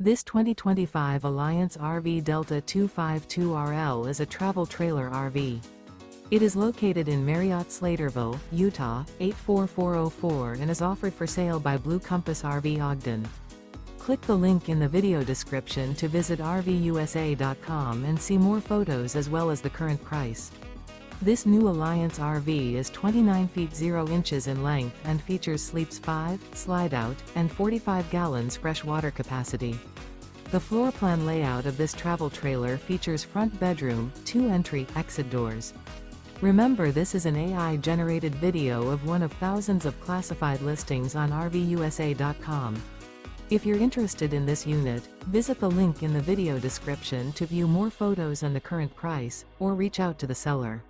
This 2025 Alliance RV Delta 252RL is a travel trailer RV. It is located in Marriott-Slaterville, Utah, 84404 and is offered for sale by Blue Compass RV Ogden. Click the link in the video description to visit RVUSA.com and see more photos as well as the current price. This new Alliance RV is 29 feet 0 inches in length and features sleeps 5, slide-out, and 45 gallons fresh water capacity. The floor plan layout of this travel trailer features front bedroom, 2 entry/exit doors. Remember, this is an AI-generated video of one of thousands of classified listings on RVUSA.com. If you're interested in this unit, visit the link in the video description to view more photos and the current price, or reach out to the seller.